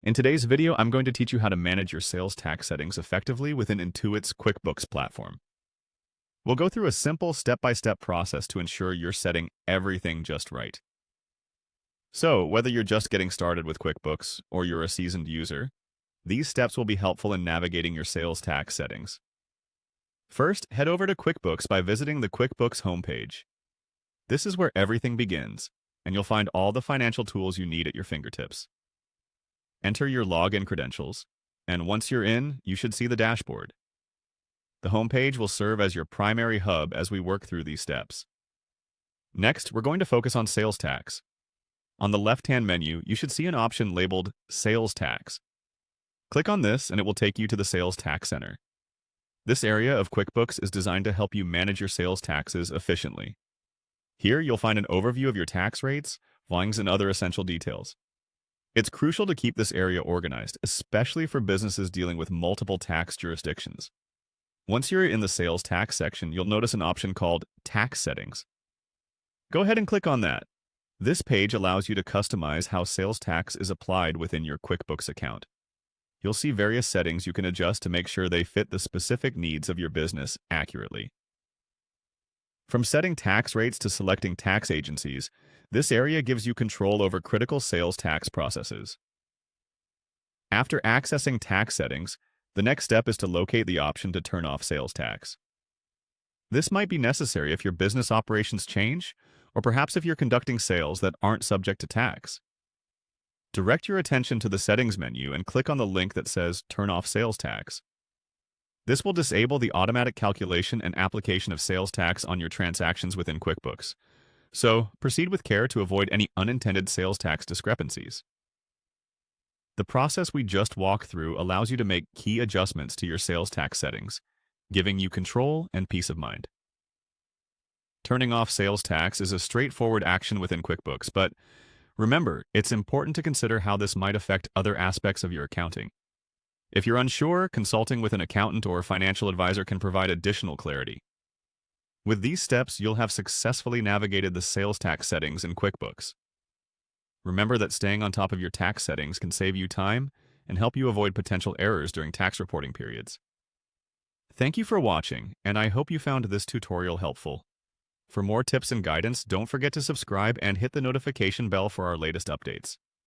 In today's video, I'm going to teach you how to manage your sales tax settings effectively within Intuit's QuickBooks platform. We'll go through a simple step-by-step process to ensure you're setting everything just right. So, whether you're just getting started with QuickBooks or you're a seasoned user, these steps will be helpful in navigating your sales tax settings. First, head over to QuickBooks by visiting the QuickBooks homepage. This is where everything begins, and you'll find all the financial tools you need at your fingertips. Enter your login credentials, and once you're in, you should see the dashboard. The homepage will serve as your primary hub as we work through these steps. Next, we're going to focus on sales tax. On the left-hand menu, you should see an option labeled Sales Tax. Click on this, and it will take you to the Sales Tax Center. This area of QuickBooks is designed to help you manage your sales taxes efficiently. Here, you'll find an overview of your tax rates, findings, and other essential details. It's crucial to keep this area organized, especially for businesses dealing with multiple tax jurisdictions. Once you're in the sales tax section, you'll notice an option called Tax Settings. Go ahead and click on that. This page allows you to customize how sales tax is applied within your QuickBooks account. You'll see various settings you can adjust to make sure they fit the specific needs of your business accurately. From setting tax rates to selecting tax agencies, this area gives you control over critical sales tax processes. After accessing tax settings, the next step is to locate the option to turn off sales tax. This might be necessary if your business operations change, or perhaps if you're conducting sales that aren't subject to tax. Direct your attention to the Settings menu and click on the link that says Turn Off Sales Tax. This will disable the automatic calculation and application of sales tax on your transactions within QuickBooks. So, proceed with care to avoid any unintended sales tax discrepancies. The process we just walked through allows you to make key adjustments to your sales tax settings, giving you control and peace of mind. Turning off sales tax is a straightforward action within QuickBooks, but remember, it's important to consider how this might affect other aspects of your accounting. If you're unsure, consulting with an accountant or financial advisor can provide additional clarity. With these steps, you'll have successfully navigated the sales tax settings in QuickBooks. Remember that staying on top of your tax settings can save you time and help you avoid potential errors during tax reporting periods. Thank you for watching, and I hope you found this tutorial helpful. For more tips and guidance, don't forget to subscribe and hit the notification bell for our latest updates.